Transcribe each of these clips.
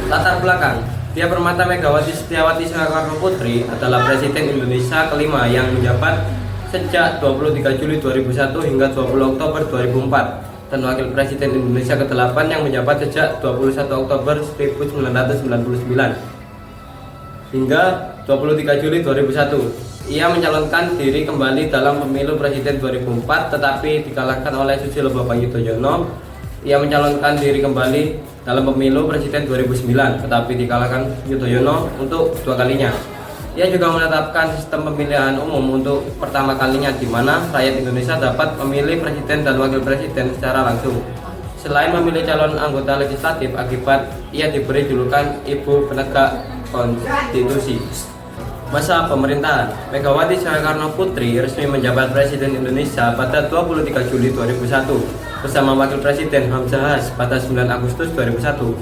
Latar belakang, Tia Permata Megawati Setiawati Soekarno Putri adalah Presiden Indonesia kelima yang menjabat sejak 23 Juli 2001 hingga 20 Oktober 2004 dan Wakil Presiden Indonesia ke-8 yang menjabat sejak 21 Oktober 1999 hingga 23 Juli 2001. Ia mencalonkan diri kembali dalam pemilu presiden 2004 tetapi dikalahkan oleh Susilo Bambang Yudhoyono. Ia mencalonkan diri kembali dalam pemilu presiden 2009 tetapi dikalahkan Yudhoyono untuk dua kalinya. Ia juga menetapkan sistem pemilihan umum untuk pertama kalinya di mana rakyat Indonesia dapat memilih presiden dan wakil presiden secara langsung. Selain memilih calon anggota legislatif, akibat ia diberi julukan Ibu Penegak Konstitusi. Masa pemerintahan, Megawati Soekarno Putri resmi menjabat Presiden Indonesia pada 23 Juli 2001 bersama Wakil Presiden Hamzahas pada 9 Agustus 2001.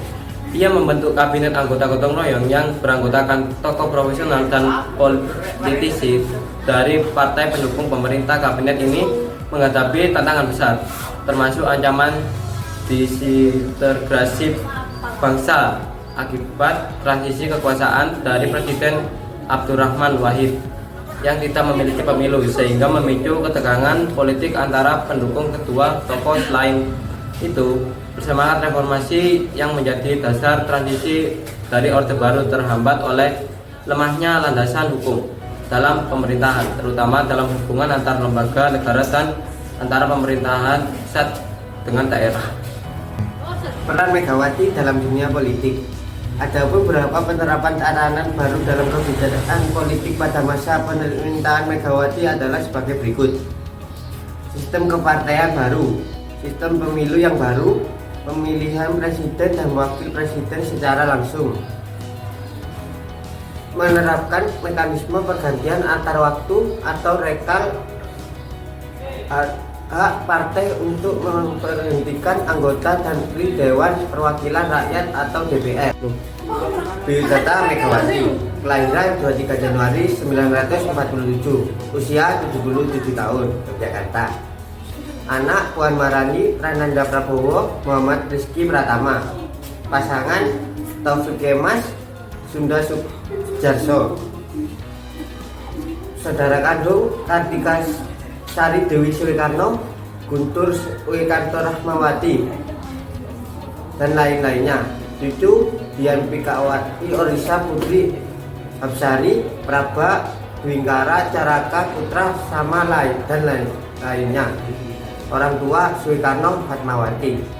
Ia membentuk kabinet anggota gotong royong yang beranggotakan tokoh profesional dan politisi dari partai pendukung pemerintah. Kabinet ini menghadapi tantangan besar, termasuk ancaman disintegrasi bangsa akibat transisi kekuasaan dari Presiden Abdurrahman Wahid yang tidak memiliki pemilu sehingga memicu ketegangan politik antara pendukung kedua tokoh. Selain itu, bersemangat reformasi yang menjadi dasar transisi dari Orde Baru terhambat oleh lemahnya landasan hukum dalam pemerintahan, terutama dalam hubungan antar lembaga negara dan antara pemerintahan pusat dengan daerah. Peran Megawati dalam dunia politik. Ada beberapa penerapan tatanan baru dalam kebijakan politik pada masa pemerintahan Megawati adalah sebagai berikut. Sistem kepartaian baru, sistem pemilu yang baru, pemilihan presiden dan wakil presiden secara langsung, menerapkan mekanisme pergantian antar waktu atau rekal, hak partai untuk memberhentikan anggota dan Dewan Perwakilan Rakyat atau DPR. Biodata Megawati, kelahiran 23 Januari 1947, usia 77 tahun, Yogyakarta. Anak Puan Maharani, Prananda Prabowo, Muhammad Rizky Pratama. Pasangan Taufik Kemas, Sunda Sujarso. Saudara kandung Kartika Sari Dewi Soekarno, Guntur Soekarno Rahmawati, dan lain-lainnya. Cucu Dian Pikawati Orisa Putri Absari, Praba Dwingkara Caraka Putra sama lain dan lainnya. Orang tua Soekarno Fatmawati.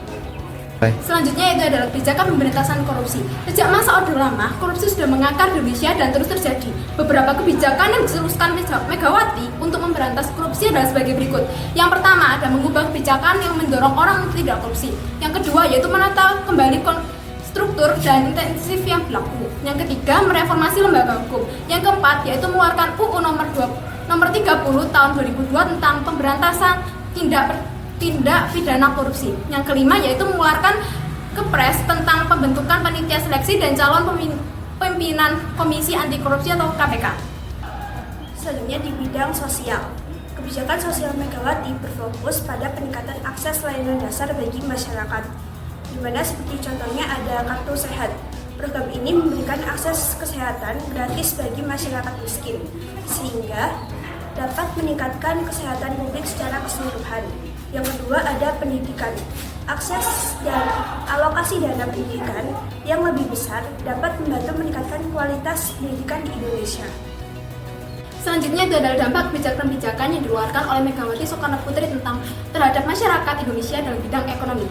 Selanjutnya itu adalah kebijakan pemberantasan korupsi. Sejak masa Orde Lama, korupsi sudah mengakar di Indonesia dan terus terjadi. Beberapa kebijakan yang dicetuskan Megawati untuk memberantas korupsi adalah sebagai berikut. Yang pertama ada mengubah kebijakan yang mendorong orang untuk tidak korupsi. Yang kedua yaitu menata kembali struktur dan intensif yang berlaku. Yang ketiga mereformasi lembaga hukum. Yang keempat yaitu mengeluarkan UU nomor 30 tahun 2002 tentang pemberantasan tindak pidana korupsi. Yang kelima yaitu mengeluarkan Kepres tentang pembentukan panitia seleksi dan calon pimpinan Komisi Anti Korupsi atau KPK. Selanjutnya di bidang sosial. Kebijakan sosial Megawati berfokus pada peningkatan akses layanan dasar bagi masyarakat, di mana seperti contohnya ada Kartu Sehat. Program ini memberikan akses kesehatan gratis bagi masyarakat miskin, sehingga dapat meningkatkan kesehatan publik secara keseluruhan. Yang kedua ada pendidikan. Akses dan alokasi dana pendidikan yang lebih besar dapat membantu meningkatkan kualitas pendidikan di Indonesia. Selanjutnya itu adalah dampak kebijakan-kebijakan yang dikeluarkan oleh Megawati Soekarno Putri terhadap masyarakat Indonesia dalam bidang ekonomi.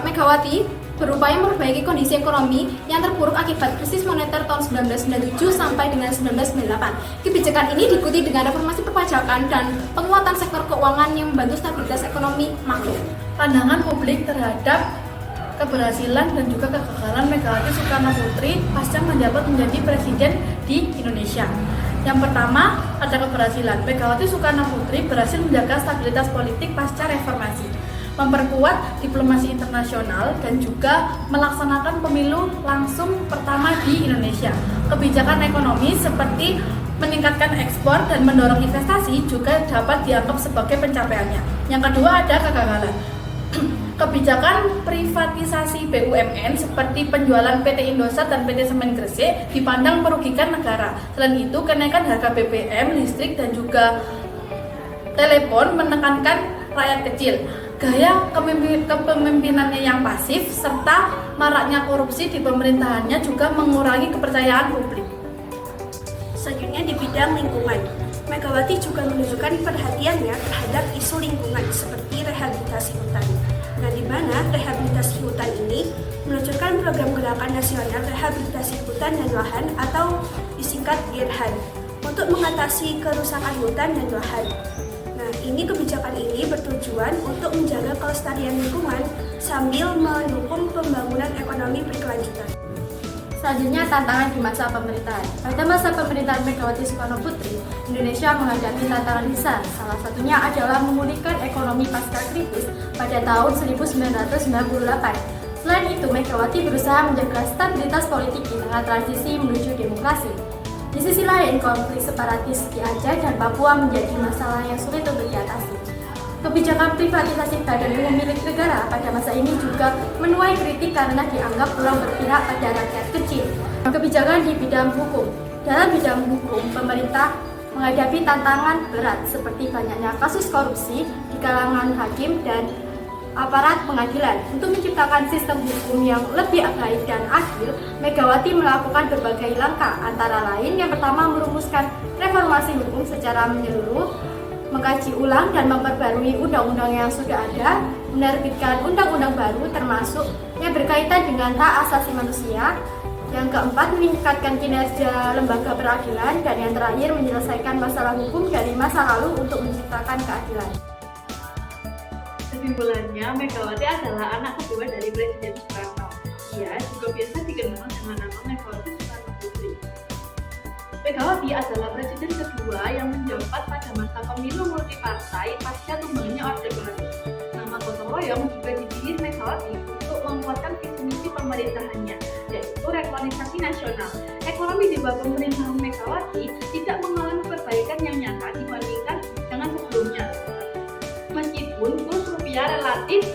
Megawati berupaya memperbaiki kondisi ekonomi yang terpuruk akibat krisis moneter tahun 1997 sampai dengan 1998. Kebijakan ini diikuti dengan reformasi perpajakan dan penguatan sektor keuangan yang membantu stabilitas ekonomi makro. Pandangan publik terhadap keberhasilan dan juga kegagalan Megawati Soekarno Putri pasca menjabat menjadi presiden di Indonesia. Yang pertama, ada keberhasilan. Megawati Soekarno Putri berhasil menjaga stabilitas politik pasca reformasi, memperkuat diplomasi internasional, dan juga melaksanakan pemilu langsung pertama di Indonesia. Kebijakan ekonomi seperti meningkatkan ekspor dan mendorong investasi juga dapat dianggap sebagai pencapaiannya. Yang kedua ada kegagalan. Kebijakan privatisasi BUMN seperti penjualan PT Indosat dan PT Semen Gresik dipandang merugikan negara. Selain itu, kenaikan harga BBM, listrik, dan juga telepon menekankan rakyat kecil. Gaya kepemimpinannya yang pasif serta maraknya korupsi di pemerintahannya juga mengurangi kepercayaan publik. Selanjutnya di bidang lingkungan, Megawati juga menunjukkan perhatiannya terhadap isu lingkungan seperti rehabilitasi hutan. Nah, di mana rehabilitasi hutan ini meluncurkan program Gerakan Nasional Rehabilitasi Hutan dan Lahan atau disingkat GERHAN untuk mengatasi kerusakan hutan dan lahan. Nah, kebijakan ini bertujuan untuk menjaga kelestarian lingkungan sambil mendukung pembangunan ekonomi berkelanjutan. Selanjutnya, tantangan di masa pemerintahan. Pada masa pemerintahan Megawati Soekarno Putri, Indonesia menghadapi tantangan besar. Salah satunya adalah memulihkan ekonomi pasca kritis pada tahun 1998. Selain itu, Megawati berusaha menjaga stabilitas politik di tengah transisi menuju demokrasi. Di sisi lain, konflik separatis di Aceh dan Papua menjadi masalah yang sulit untuk diatasi. Kebijakan privatisasi badan umum milik negara pada masa ini juga menuai kritik karena dianggap kurang berpihak pada rakyat kecil. Kebijakan di bidang hukum. Dalam bidang hukum, pemerintah menghadapi tantangan berat seperti banyaknya kasus korupsi di kalangan hakim dan aparat pengadilan. Untuk menciptakan sistem hukum yang lebih baik dan adil, Megawati melakukan berbagai langkah, antara lain yang pertama merumuskan reformasi hukum secara menyeluruh, mengkaji ulang dan memperbarui undang-undang yang sudah ada, menerbitkan undang-undang baru termasuk yang berkaitan dengan hak asasi manusia. Yang keempat, meningkatkan kinerja lembaga peradilan, dan yang terakhir menyelesaikan masalah hukum dari masa lalu untuk menciptakan keadilan. Kesimpulannya, Megawati adalah anak kedua dari Presiden Soekarno. Ia juga biasa dikenal dengan nama Megawati Soekarno Putri. Megawati adalah presiden kedua yang menjabat pada masa pemilu multipartai pasca tumbangnya Orde Baru. Nama gotong royong juga dipilih Megawati untuk menguatkan visi misi pemerintahannya, yaitu reformisasi nasional. Ekonomi di bawah pemerintahan Megawati tidak mengalami perbaikan yang nyata dibandingkan dengan sebelumnya. Meskipun kurs rupiah relatif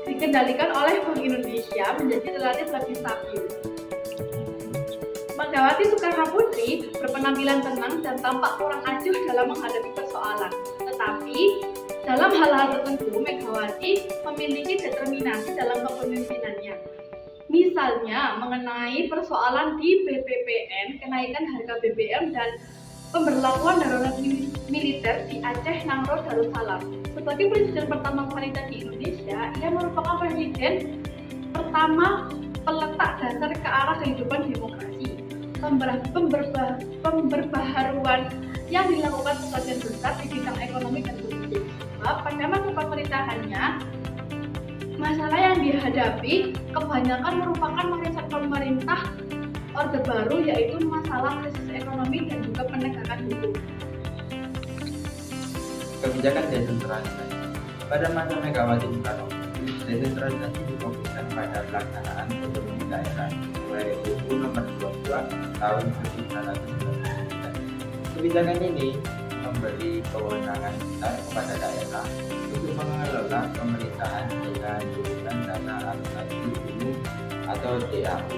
dikendalikan oleh Bank Indonesia menjadi relatif lebih stabil. Megawati Soekarno Putri berpenampilan tenang dan tampak kurang acuh dalam menghadapi persoalan. Tetapi, dalam hal-hal tertentu, Megawati memiliki determinasi dalam kepemimpinannya. Misalnya, mengenai persoalan di BPPN, kenaikan harga BBM, dan pemberlakuan darurat militer di Aceh, Nangro, Darussalam. Sebagai presiden pertama wanita di Indonesia, ia merupakan presiden pertama peletak dasar ke arah kehidupan demokrasi. Pemberbaharuan yang dilakukan sebagian besar di bidang ekonomi dan politik. Sebab pada masa pemerintahannya, masalah yang dihadapi kebanyakan merupakan warisan pemerintah Orde Baru, yaitu masalah krisis ekonomi dan juga penegakan hukum. Kebijakan desentralisasi. Pada masa Megawati Soekarno Putri, desentralisasi difokuskan pada pelaksanaan otonomi daerah sesuai UU Nomor 22 Tahun 1999. Kebijakan ini memberi kewenangan besar kepada daerah untuk mengelola pemerintahan dengan menggunakan dana alokasi umum atau DAU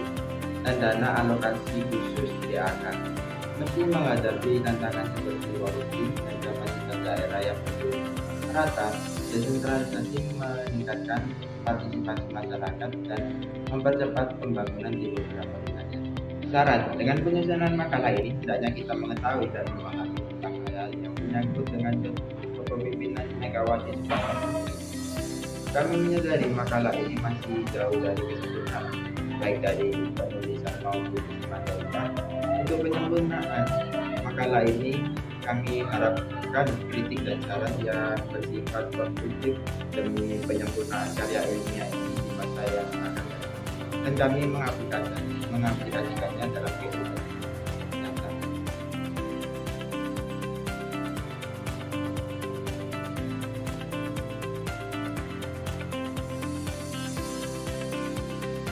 dan dana alokasi khusus DAK. Meski menghadapi tantangan seperti korupsi dan kapasitas daerah yang belum merata, desentralisasi meningkatkan partisipasi masyarakat dan mempercepat pembangunan di beberapa wilayah. Syarat dengan penyusunan makalah ini, tidaknya kita mengetahui dan memahami tentang hal yang menyangkut dengan kepemimpinan Megawati Soekarno Putri. Kami menyadari makalah ini masih jauh dari kesempurnaan, baik dari penulisan maupun materi. Untuk penyempurnaan makalah ini, kami harapkan kritik dan saran yang bersifat konstruktif demi penyempurnaan karya ilmiah ini di masa yang akan datang, dan kami mengaplikasikannya dalam kehidupan.